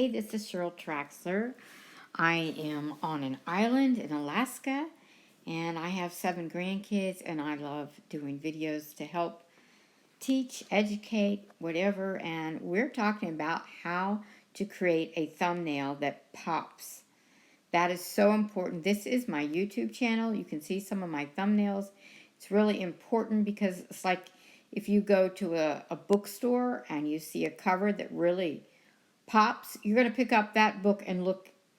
Hey, this is Cheryl Traxler. I am on an island in Alaska, and I have 7 grandkids, and I love doing videos to help teach, educate, whatever. And we're talking about how to create a thumbnail that pops. That is so important. This is my YouTube channel. You can see some of my thumbnails. It's really important because it's like if you go to a bookstore and you see a cover that really pops, you're going to pick up that book and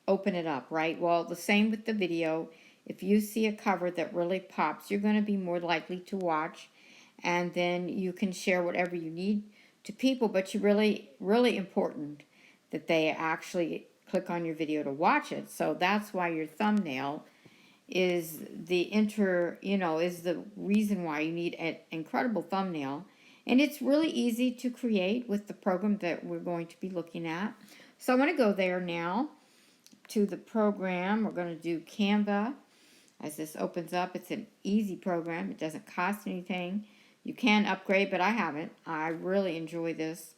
open it up, right? Well, the same with the video. If you see a cover that really pops, you're going to be more likely to watch, and then you can share whatever you need to people, but you really important that they actually click on your video to watch it. So that's why your thumbnail is is the reason why you need an incredible thumbnail. And it's really easy to create with the program that we're going to be looking at. So I'm going to go there now to the program. We're going to do Canva. As this opens up, it's an easy program. It doesn't cost anything. You can upgrade, but I haven't. I really enjoy this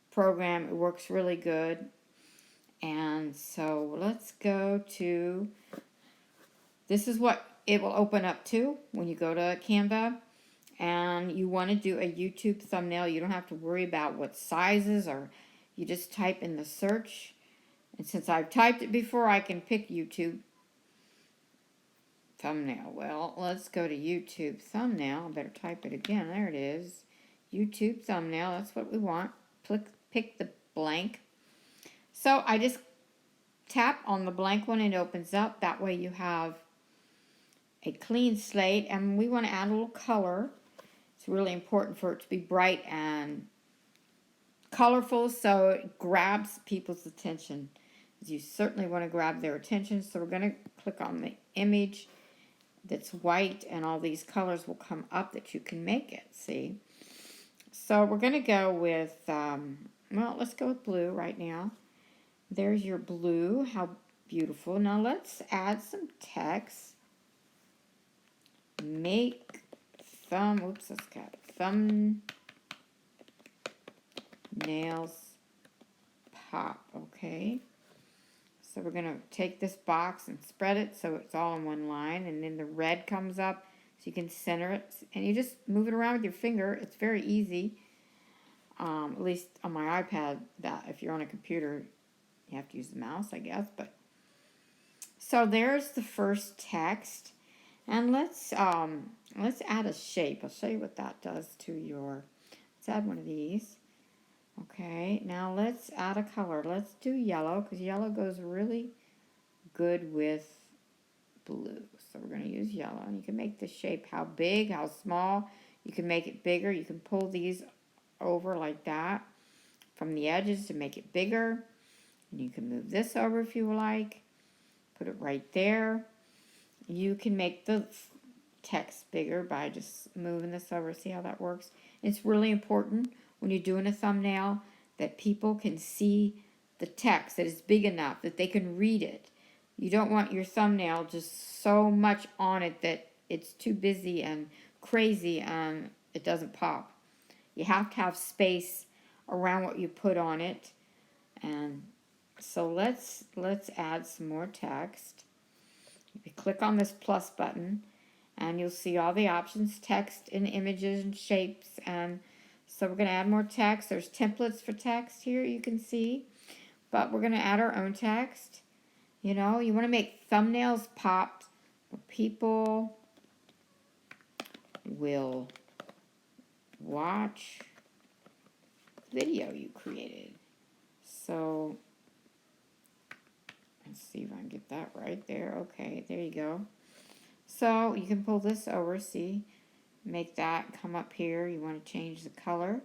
program. It works really good. And so let's go to, this is what it will open up to when you go to Canva. And you want to do a YouTube thumbnail. You don't have to worry about what sizes, or you just type in the search. And since I've typed it before, I can pick YouTube thumbnail. Well, let's go to YouTube thumbnail. I better type it again. There it is. YouTube thumbnail. That's what we want. Pick the blank. So I just tap on the blank one and it opens up. That way you have a clean slate. And we want to add a little color. It's really important for it to be bright and colorful so it grabs people's attention. You certainly want to grab their attention. So we're going to click on the image that's white, and all these colors will come up that you can make it, see? So we're going to go with, well, let's go with blue right now. There's your blue. How beautiful. Now let's add some text. Make thumbnails pop, okay? So we're going to take this box and spread it so it's all in one line, and then the red comes up so you can center it, and you just move it around with your finger. It's very easy, at least on my iPad. That if you're on a computer, you have to use the mouse, I guess. But so there's the first text, and let's add a shape. I'll show you what that does to your. Let's add one of these. Okay, now let's add a color. Let's do yellow, because yellow goes really good with blue. So we're going to use yellow. And you can make the shape how big, how small. You can make it bigger. You can pull these over like that from the edges to make it bigger. And you can move this over if you like. Put it right there. You can make the text bigger by just moving this over. See how that works? It's really important when you're doing a thumbnail that people can see the text, that it's big enough that they can read it. You don't want your thumbnail just so much on it that it's too busy and crazy and it doesn't pop. You have to have space around what you put on it. And so let's add some more text. You click on this plus button and you'll see all the options, text and images and shapes. And so we're going to add more text. There's templates for text here, you can see. But we're going to add our own text. You know, you want to make thumbnails pop. People will watch video you created. So let's see if I can get that right there. Okay, there you go. So you can pull this over, see, make that come up here. You want to change the color.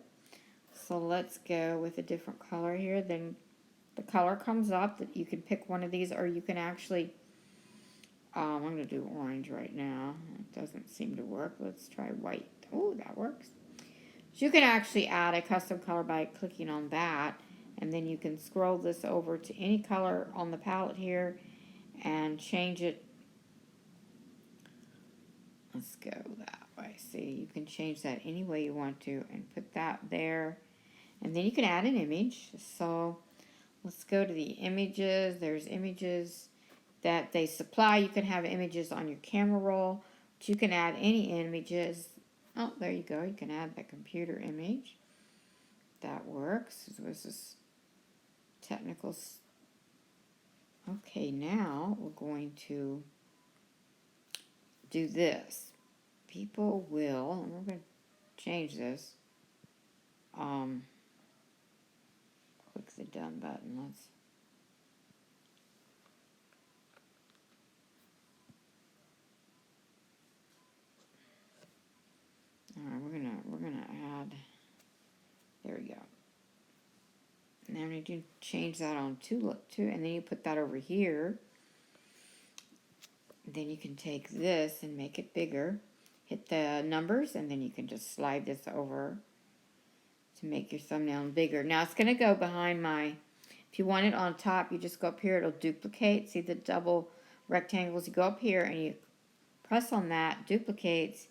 So let's go with a different color here. Then the color comes up that you can pick one of these, or you can actually, I'm going to do orange right now. It doesn't seem to work. Let's try white. Oh, that works. So you can actually add a custom color by clicking on that, and then you can scroll this over to any color on the palette here and change it. Let's go that way. See, you can change that any way you want to and put that there. And then you can add an image. So Let's go to the images. There's images that they supply. You can have images on your camera roll, but you can add any images. Oh, there you go. You can add the computer image. That works. So this is technical. Okay, now we're going to do this. People will, and we're going to change this. Click the done button. Let's. All right, we're gonna add. There we go. Now we do change that on to, and then you put that over here. Then you can take this and make it bigger. Hit the numbers, and then you can just slide this over to make your thumbnail bigger. Now it's gonna go behind my. If you want it on top, you just go up here. It'll duplicate. See the double rectangles? You go up here and you press on that, duplicates,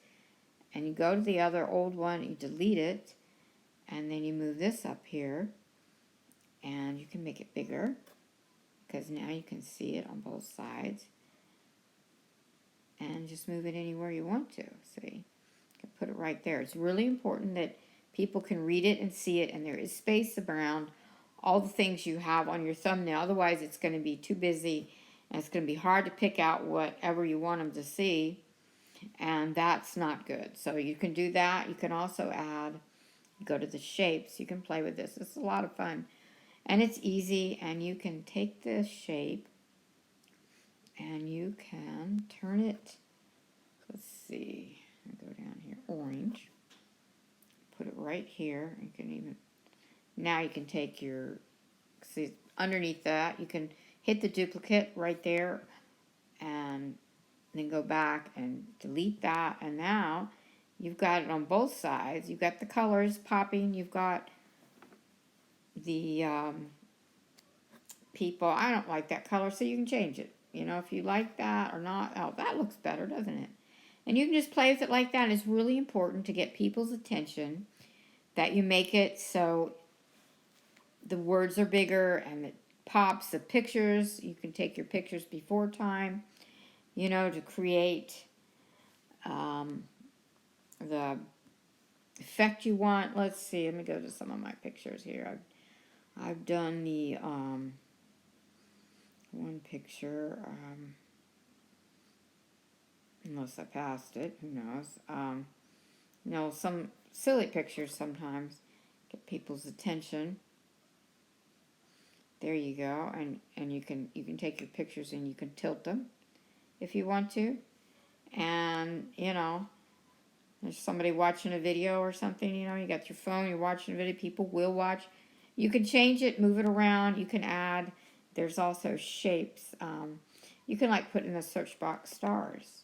and you go to the other old one. You delete it, and then you move this up here. And you can make it bigger because now you can see it on both sides. And just move it anywhere you want to. See, you can put it right there. It's really important that people can read it and see it, and there is space around all the things you have on your thumbnail. Otherwise, it's going to be too busy, and it's going to be hard to pick out whatever you want them to see, and that's not good. So you can do that. You can also add, go to the shapes. You can play with this. It's a lot of fun. And it's easy, and you can take this shape and you can turn it, let's see, I'll go down here, orange, put it right here. You can even, now you can take your, see, underneath that, you can hit the duplicate right there and then go back and delete that, and now you've got it on both sides. You've got the colors popping, you've got the people. I don't like that color, so you can change it. You know, if you like that or not. Oh, that looks better, doesn't it? And you can just play with it like that. And it's really important to get people's attention that you make it so the words are bigger and it pops. The pictures, you can take your pictures before time, you know, to create the effect you want. Let's see, let me go to some of my pictures here. I've done the one picture, unless I passed it, who knows. You know, some silly pictures sometimes get people's attention. There you go, and you can take your pictures and you can tilt them if you want to. And you know, there's somebody watching a video or something, you know, you got your phone, you're watching a video, people will watch. You can change it, move it around, you can add, there's also shapes. You can like put in the search box stars,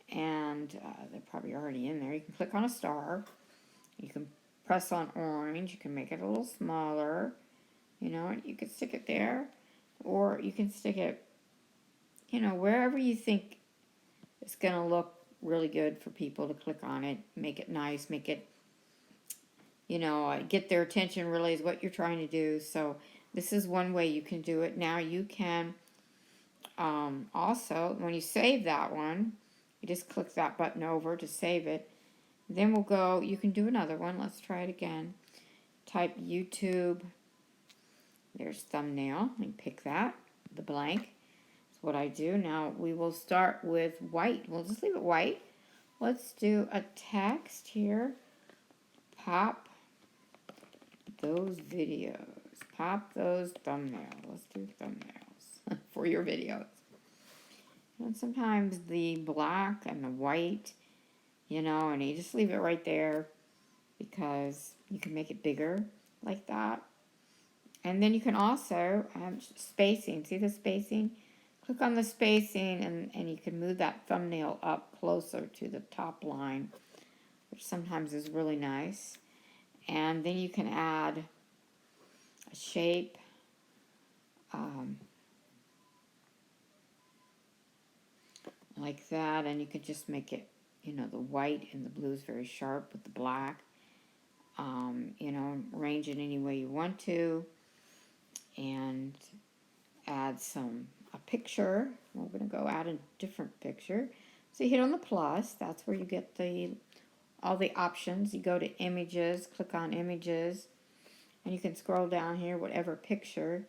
and they're probably already in there. You can click on a star, you can press on orange, you can make it a little smaller, you know, and you can stick it there, or you can stick it, you know, wherever you think it's going to look really good for people to click on it, make it nice, make it, you know, get their attention really is what you're trying to do. So this is one way you can do it. Now you can also, when you save that one, you just click that button over to save it. Then we'll go, you can do another one. Let's try it again. Type YouTube. There's thumbnail. And pick that, the blank. That's what I do. Now we will start with white. We'll just leave it white. Let's do a text here. Pop those videos. Pop those thumbnails. Let's do thumbnails for your videos. And sometimes the black and the white, you know, and you just leave it right there because you can make it bigger like that. And then you can also spacing. See the spacing? Click on the spacing and you can move that thumbnail up closer to the top line, which sometimes is really nice. And then you can add a shape. Like that, and you could just make it, you know, the white and the blue is very sharp with the black. You know, arrange it any way you want to. and add a picture. We're going to go add a different picture. So you hit on the plus. That's where you get all the options. You go to images, click on images, and you can scroll down here, whatever picture.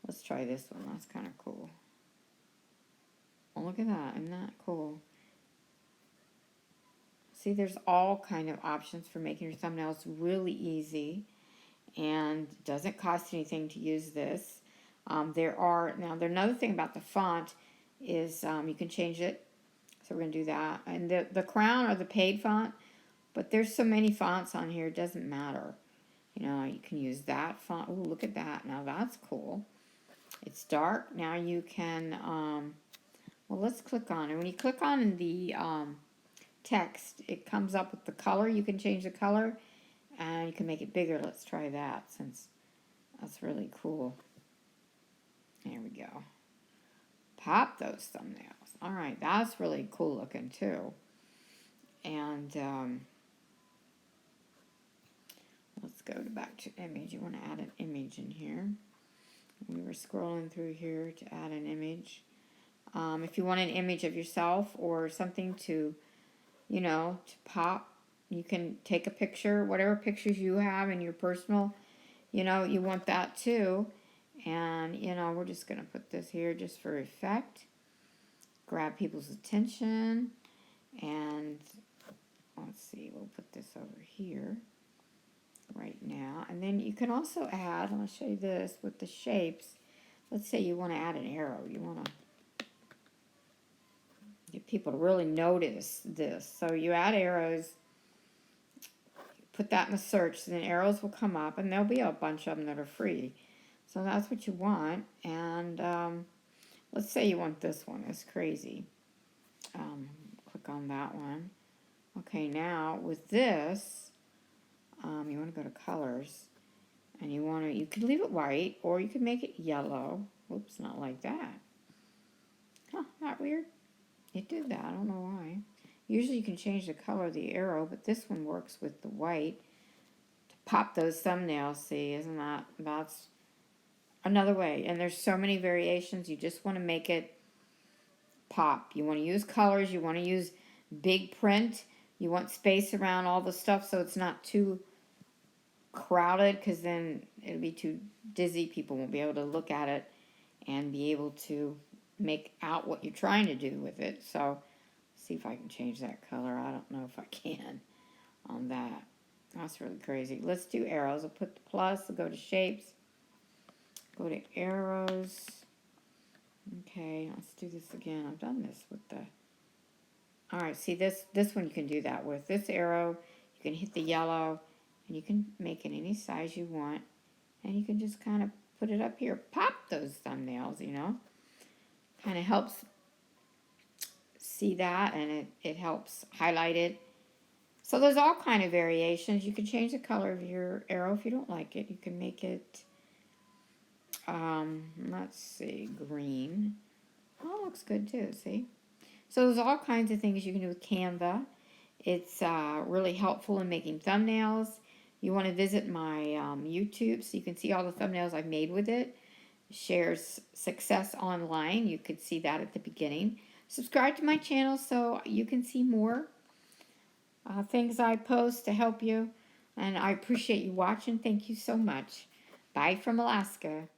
Let's try this one. That's kind of cool. Oh, look at that. Isn't that cool? See, there's all kind of options for making your thumbnails really easy, and doesn't cost anything to use this. Another thing about the font is you can change it. So we're going to do that. And the crown or the paid font, but there's so many fonts on here, it doesn't matter. You know, you can use that font. Oh, look at that. Now that's cool. It's dark. Now you can, well, let's click on it. When you click on the text, it comes up with the color. You can change the color, and you can make it bigger. Let's try that, since that's really cool. There we go. Pop those thumbnails. All right, that's really cool looking too. And let's go back to image. You want to add an image in here. We were scrolling through here to add an image. If you want an image of yourself or something to, you know, to pop, you can take a picture, whatever pictures you have in your personal, you know, you want that too. And, you know, we're just going to put this here just for effect. Grab people's attention. And let's see, we'll put this over here right now. And then you can also add, I'll show you this with the shapes. Let's say you want to add an arrow. You want to get people to really notice this. So you add arrows, put that in the search, and then arrows will come up, and there'll be a bunch of them that are free. So that's what you want. And let's say you want this one. It's crazy. Click on that one. Okay, now with this, you want to go to colors, and you can leave it white, or you can make it yellow. Oops, not like that. Huh, not weird? It did that, I don't know why. Usually you can change the color of the arrow, but this one works with the white to pop those thumbnails. See, that's another way. And there's so many variations. You just want to make it pop. You want to use colors, you want to use big print, you want space around all the stuff so it's not too crowded, because then it'll be too dizzy. People won't be able to look at it and be able to make out what you're trying to do with it. So see if I can change that color. I don't know if I can on that. That's really crazy. Let's do arrows. I'll put the plus, I'll go to shapes, go to arrows. Okay, let's do this again. I've done this with the, all right, see this one you can do that with. This arrow, you can hit the yellow, and you can make it any size you want, and you can just kind of put it up here. Pop those thumbnails, you know. Kind of helps see that, and it helps highlight it. So there's all kind of variations. You can change the color of your arrow if you don't like it. You can make it, let's see, green. Oh, looks good too, see? So there's all kinds of things you can do with Canva. It's really helpful in making thumbnails. You want to visit my YouTube so you can see all the thumbnails I've made with it. Shares success online. You could see that at the beginning. Subscribe to my channel so you can see more things I post to help you. And I appreciate you watching. Thank you so much. Bye from Alaska.